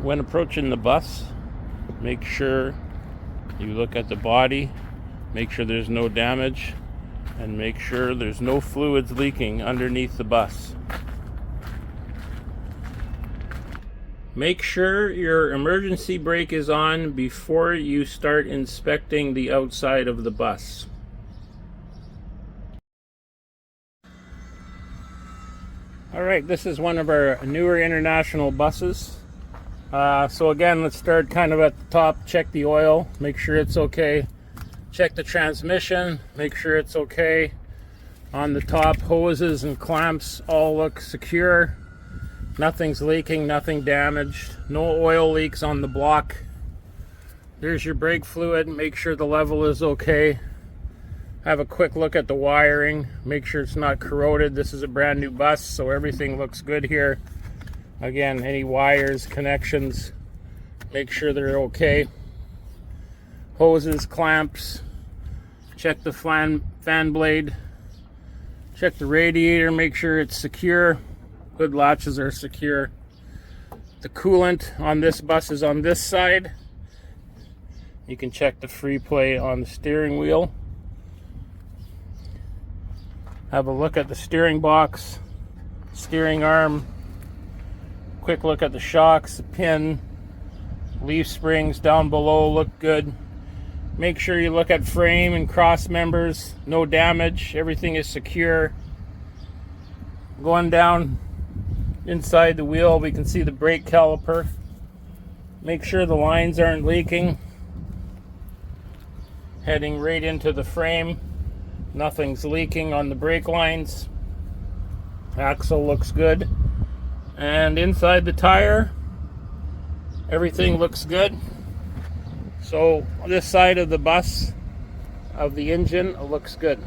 When approaching the bus, make sure you look at the body, make sure there's no damage, and make sure there's no fluids leaking underneath the bus. Make sure your emergency brake is on before you start inspecting the outside of the bus. Alright, this is one of our newer international buses. So again, let's start kind of at the top. Check the oil, make sure it's okay. Check the transmission, make sure it's okay. On the top, hoses and clamps all look secure. Nothing's leaking, nothing damaged. No oil leaks on the block. There's your brake fluid, make sure the level is okay. Have a quick look at the wiring, make sure it's not corroded. This is a brand new bus, so everything looks good here. Again, any wires, connections, make sure they're okay. Hoses, clamps, check the fan blade, check the radiator, make sure it's secure. Hood latches are secure. The coolant on this bus is on this side. You can check the free play on the steering wheel. Have a look at the steering box, steering arm. Quick look at the shocks, the pin, leaf springs down below look good. Make sure you look at frame and cross members, no damage, everything is secure. Going down inside the wheel, we can see the brake caliper. Make sure the lines aren't leaking. Heading right into the frame, nothing's leaking on the brake lines. Axle looks good. And inside the tire, everything looks good. So this side of the bus, of the engine, looks good.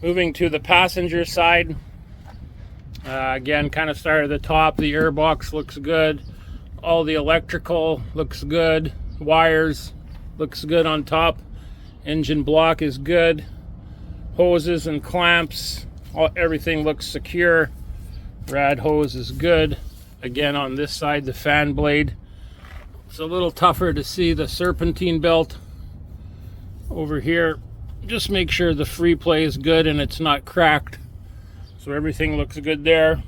Moving to the passenger side, again, kind of start at the top. The airbox looks good. All the electrical looks good. Wires looks good on top. Engine block is good. Hoses and clamps, everything looks secure. Rad hose is good. Again, on this side, the fan blade. It's a little tougher to see the serpentine belt over here. Just make sure the free play is good and it's not cracked. So everything looks good there.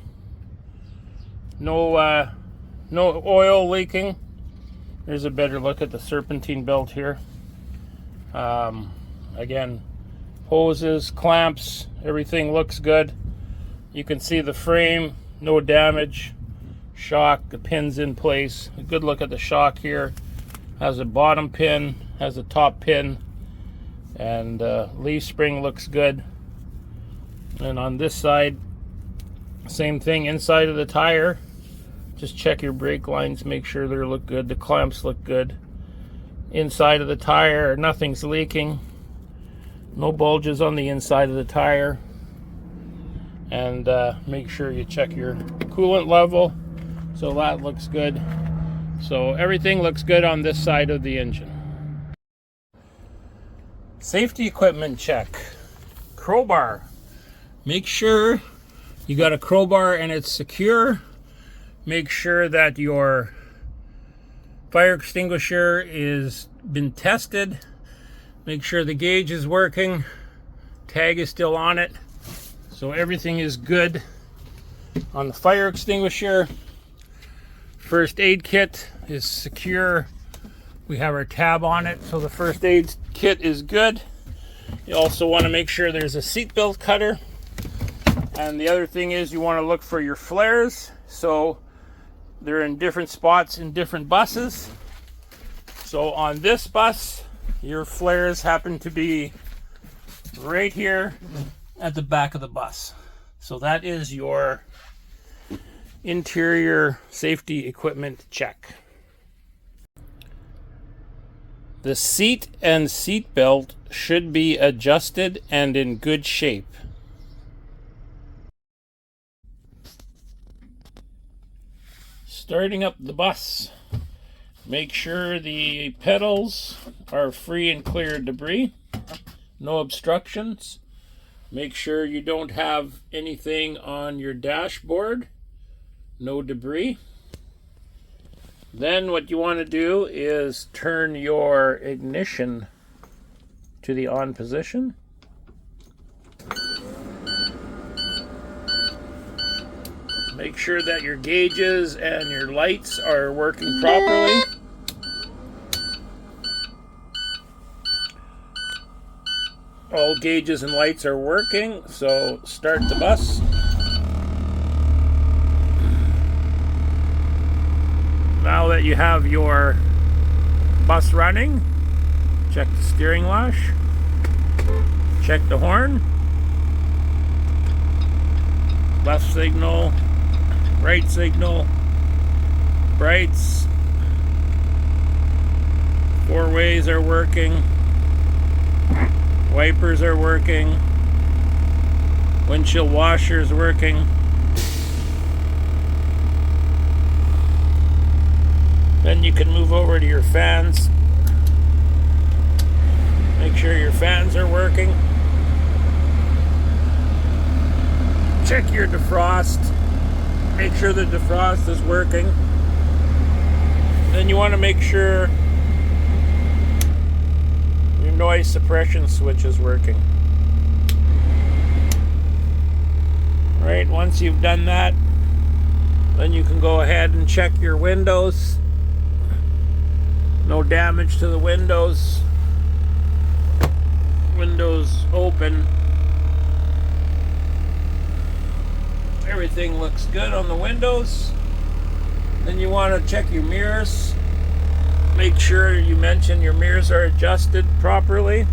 No oil leaking. There's a better look at the serpentine belt here. Again, hoses, clamps, everything looks good. You can see the frame, no damage. Shock, the pin's in place. A good look at the shock here. Has a bottom pin, has a top pin, and leaf spring looks good. And on this side, same thing inside of the tire. Just check your brake lines, make sure they look good. The clamps look good. Inside of the tire, nothing's leaking. No bulges on the inside of the tire. And make sure you check your coolant level. So that looks good. So everything looks good on this side of the engine. Safety equipment check. Crowbar. Make sure you got a crowbar and it's secure. Make sure that your fire extinguisher is been tested. Make sure the gauge is working. Tag is still on it. So everything is good on the fire extinguisher. First aid kit is secure. We have our tab on it, so the first aid kit is good. You also want to make sure there's a seatbelt cutter. And the other thing is you want to look for your flares. So they're in different spots in different buses. So on this bus, your flares happen to be right here at the back of the bus. So that is your interior safety equipment check. The seat and seat belt should be adjusted and in good shape. Starting up the bus, make sure the pedals are free and clear of debris, no obstructions. Make sure you don't have anything on your dashboard, no debris. Then what you want to do is turn your ignition to the on position. Make sure that your gauges and your lights are working properly. All gauges and lights are working, so start the bus. Now that you have your bus running, check the steering lash, check the horn, left signal, right signal, brights, four ways are working, wipers are working, windshield washer is working. Then you can move over to your fans. Make sure your fans are working. Check your defrost. Make sure the defrost is working. Then you want to make sure your noise suppression switch is working. Right, once you've done that, then you can go ahead and check your windows. No damage to the windows. Windows open. Everything looks good on the windows. Then you want to check your mirrors. Make sure you mention your mirrors are adjusted properly.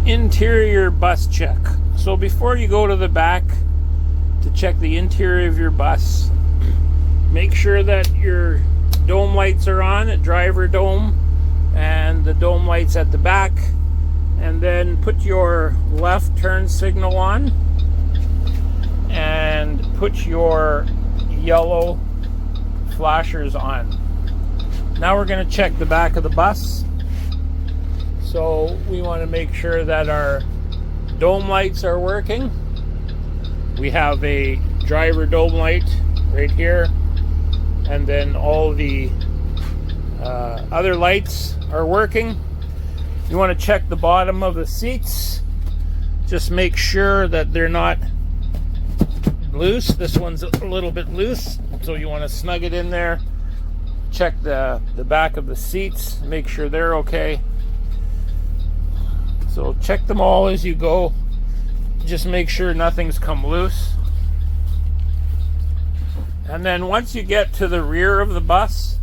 Interior bus check. So before you go to the back to check the interior of your bus, make sure that your dome lights are on, driver dome, and the dome lights at the back. And then put your left turn signal on and put your yellow flashers on. Now we're going to check the back of the bus. So we want to make sure that our dome lights are working. We have a driver dome light right here, and then all the other lights are working. You want to check the bottom of the seats. Just make sure that they're not loose. This one's a little bit loose, so you want to snug it in there. Check the back of the seats, make sure they're okay. So check them all as you go. Just make sure nothing's come loose. And then once you get to the rear of the bus,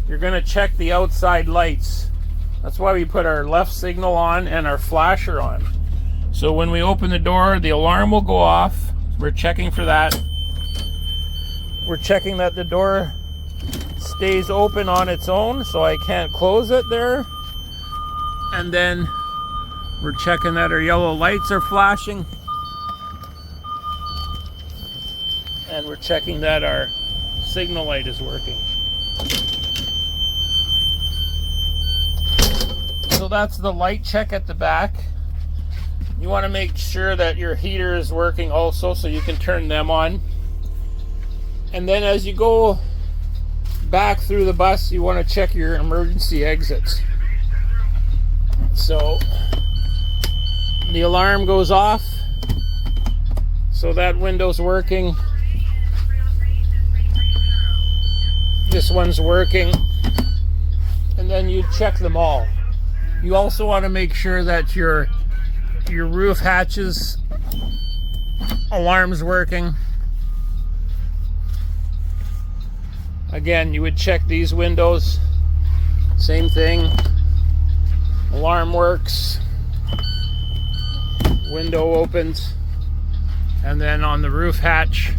you're going to check the outside lights. That's why we put our left signal on and our flasher on. So when we open the door, the alarm will go off. We're checking for that. We're checking that the door stays open on its own, so I can't close it there. And then we're checking that our yellow lights are flashing. And we're checking that our signal light is working. So that's the light check at the back. You want to make sure that your heater is working also, so you can turn them on. And then as you go back through the bus, you want to check your emergency exits. So the alarm goes off, so that window's working. This one's working. And then you check them all. You also want to make sure that your roof hatches alarm's working. Again, you would check these windows. Same thing. Alarm works. Window opens. And then on the roof hatch,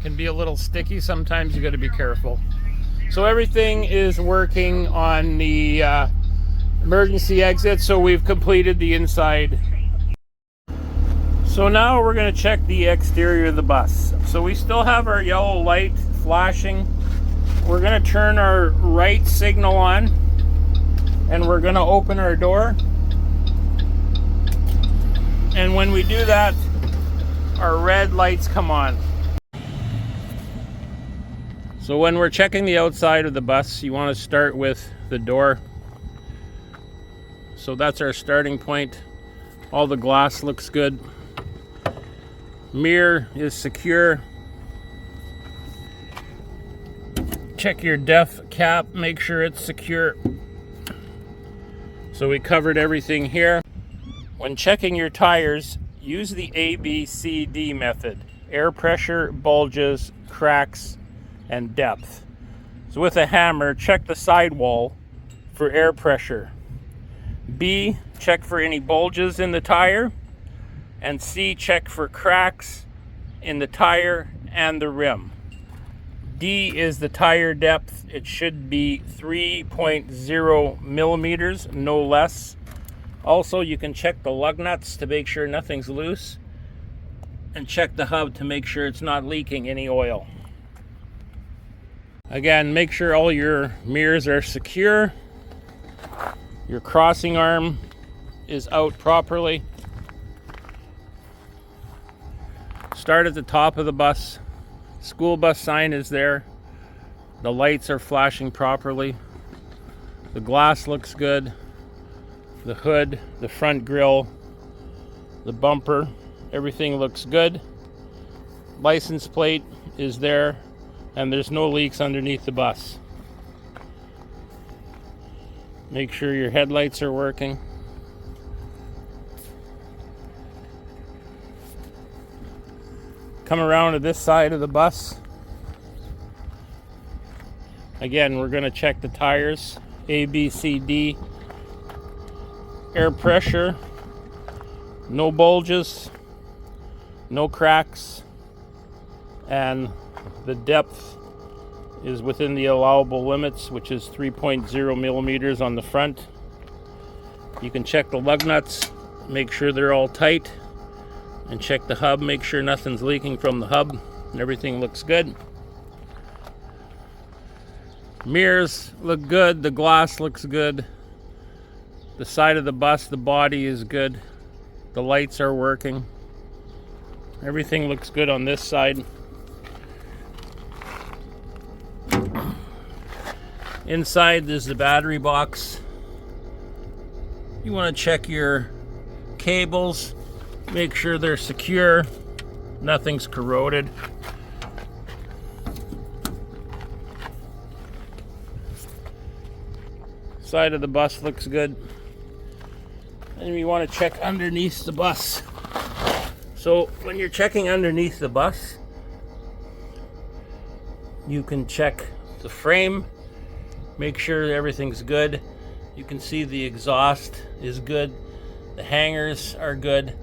can be a little sticky. Sometimes you got to be careful. So everything is working on the emergency exit. So we've completed the inside. So now we're going to check the exterior of the bus. So we still have our yellow light flashing. We're going to turn our right signal on, and we're going to open our door. And when we do that, our red lights come on. So when we're checking the outside of the bus, you want to start with the door. So that's our starting point. All the glass looks good. Mirror is secure. Check your def cap, make sure it's secure. So we covered everything here. When checking your tires, use the ABCD method: air pressure, bulges, cracks, and depth. So with a hammer, check the sidewall for air pressure. B, check for any bulges in the tire. And C, check for cracks in the tire and the rim. D is the tire depth. It should be 3.0 millimeters, no less. Also, you can check the lug nuts to make sure nothing's loose, and check the hub to make sure it's not leaking any oil. Again, make sure all your mirrors are secure. Your crossing arm is out properly. Start at the top of the bus. School bus sign is there. The lights are flashing properly. The glass looks good. The hood, the front grille, the bumper, everything looks good. License plate is there, and there's no leaks underneath the bus. Make sure your headlights are working. Come around to this side of the bus. Again, we're going to check the tires, A, B, C, D. Air pressure, no bulges, no cracks, and the depth is within the allowable limits, which is 3.0 millimeters on the front. You can check the lug nuts, make sure they're all tight, and check the hub, make sure nothing's leaking from the hub and everything looks good. Mirrors look good, the glass looks good. The side of the bus, the body is good. The lights are working. Everything looks good on this side. Inside there's the battery box. You want to check your cables, make sure they're secure, nothing's corroded. Side of the bus looks good. And you want to check underneath the bus. So when you're checking underneath the bus, you can check the frame, make sure everything's good. You can see the exhaust is good, the hangers are good,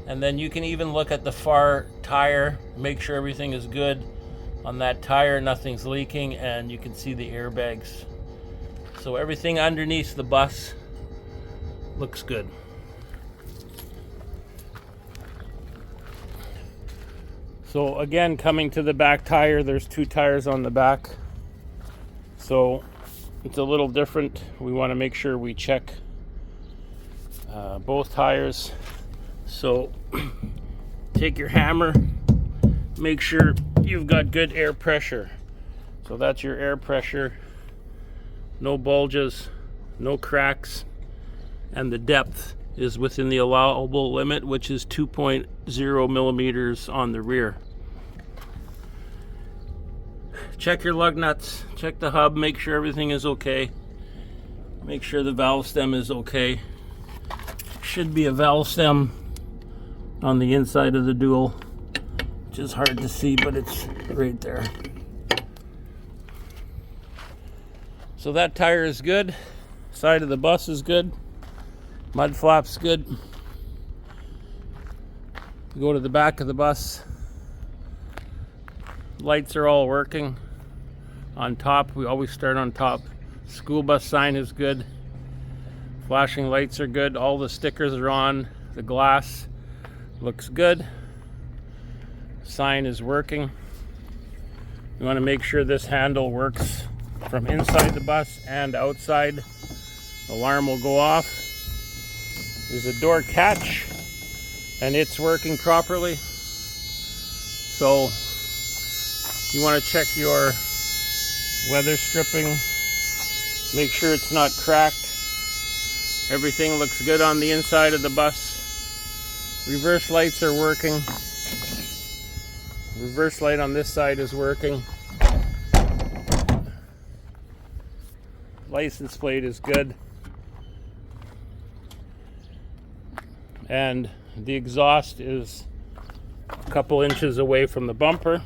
and then you can even look at the far tire, make sure everything is good on that tire, nothing's leaking, and you can see the airbags. So everything underneath the bus looks good. So again, coming to the back tire, there's two tires on the back. So it's a little different. We want to make sure we check both tires. So take your hammer, make sure you've got good air pressure. So that's your air pressure. No bulges, no cracks, and the depth is within the allowable limit, which is 2.0 millimeters on the rear. Check your lug nuts, check the hub, make sure everything is okay. Make sure the valve stem is okay. Should be a valve stem on the inside of the dual, which is hard to see, but it's right there. So that tire is good. Side of the bus is good. Mud flap's good. Go to the back of the bus. Lights are all working. On top, we always start on top. School bus sign is good. Flashing lights are good. All the stickers are on. The glass looks good. Sign is working. You want to make sure this handle works from inside the bus and outside. Alarm will go off. There's a door catch and it's working properly. So you want to check your weather stripping, make sure it's not cracked. Everything looks good on the inside of the bus. Reverse lights are working. Reverse light on this side is working. License plate is good. And the exhaust is a couple inches away from the bumper.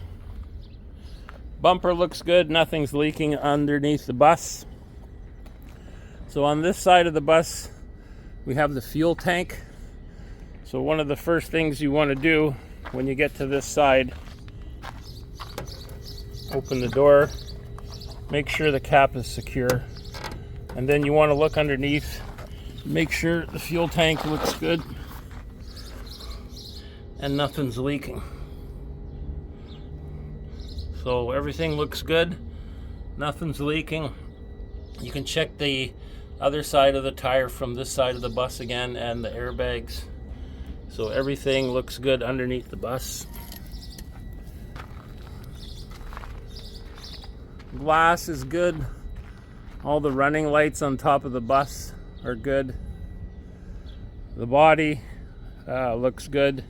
Bumper looks good, nothing's leaking underneath the bus. So on this side of the bus, we have the fuel tank. So one of the first things you want to do when you get to this side, open the door, make sure the cap is secure, and then you want to look underneath, make sure the fuel tank looks good and nothing's leaking. So everything looks good, nothing's leaking. You can check the other side of the tire from this side of the bus again, and the airbags. So everything looks good underneath the bus. Glass is good. All the running lights on top of the bus are good. The body looks good.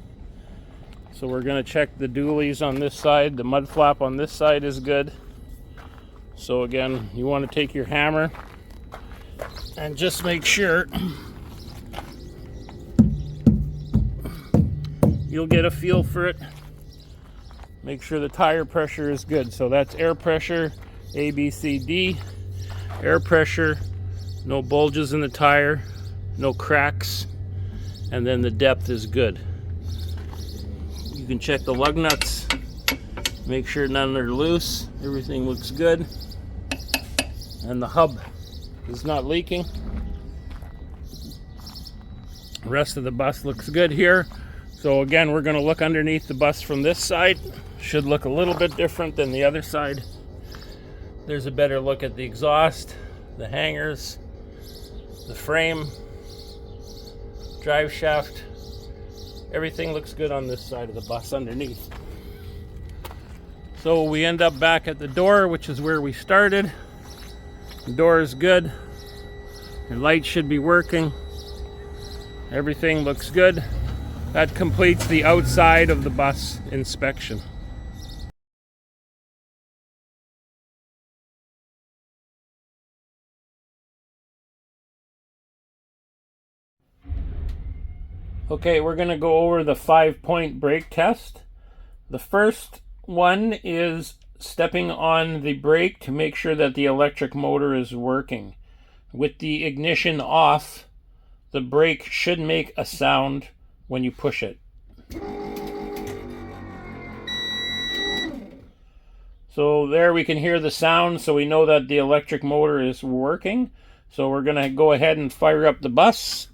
So we're going to check the dualies on this side. The mud flap on this side is good. So again, you want to take your hammer and just make sure you'll get a feel for it. Make sure the tire pressure is good. So that's air pressure, A, B, C, D. Air pressure, no bulges in the tire, no cracks, and then the depth is good. You can check the lug nuts, make sure none are loose, everything looks good, and the hub is not leaking. The rest of the bus looks good here. So again, we're going to look underneath the bus from this side. Should look a little bit different than the other side. There's a better look at the exhaust, the hangers, the frame, drive shaft. Everything looks good on this side of the bus underneath. So we end up back at the door, which is where we started. The door is good. Your light should be working. Everything looks good. That completes the outside of the bus inspection. Okay, we're going to go over the 5-point brake test. The first one is stepping on the brake to make sure that the electric motor is working. With the ignition off, the brake should make a sound when you push it. So there we can hear the sound, so we know that the electric motor is working. So we're going to go ahead and fire up the bus.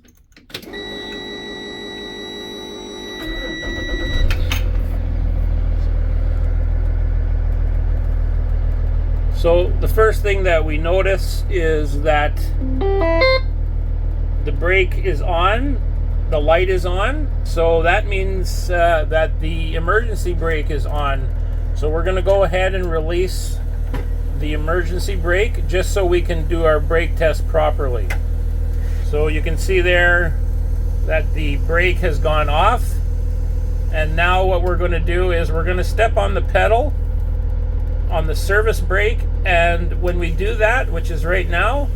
So the first thing that we notice is that the brake is on, the light is on, so that means that the emergency brake is on. So we're going to go ahead and release the emergency brake just so we can do our brake test properly. So you can see there that the brake has gone off, and now what we're going to do is we're going to step on the pedal on the service brake, and when we do that, which is right now,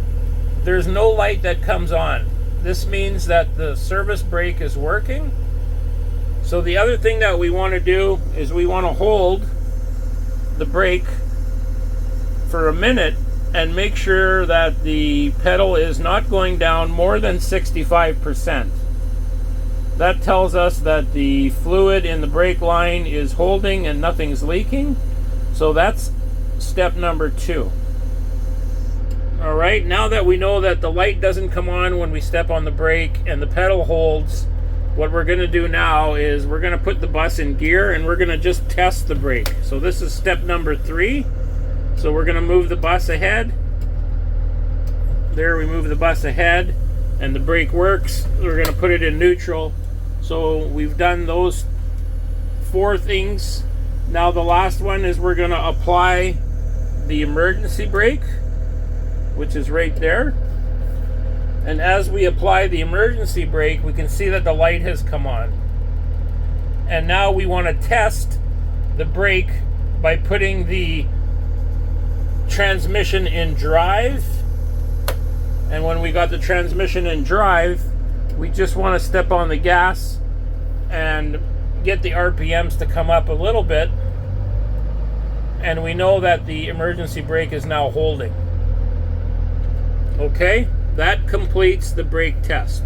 there's no light that comes on. This means that the service brake is working. So the other thing that we want to do is we want to hold the brake for a minute and make sure that the pedal is not going down more than 65%. That tells us that the fluid in the brake line is holding and nothing's leaking. So that's step number 2. All right, now that we know that the light doesn't come on when we step on the brake and the pedal holds, what we're going to do now is we're going to put the bus in gear and we're going to just test the brake. So this is step number 3. So we're going to move the bus ahead. There, we move the bus ahead and the brake works. We're going to put it in neutral. So we've done those 4 things Now the last one is we're going to apply the emergency brake, which is right there. And as we apply the emergency brake, we can see that the light has come on. And now we want to test the brake by putting the transmission in drive. And when we got the transmission in drive, we just want to step on the gas and get the RPMs to come up a little bit. And we know that the emergency brake is now holding. Okay, that completes the brake test.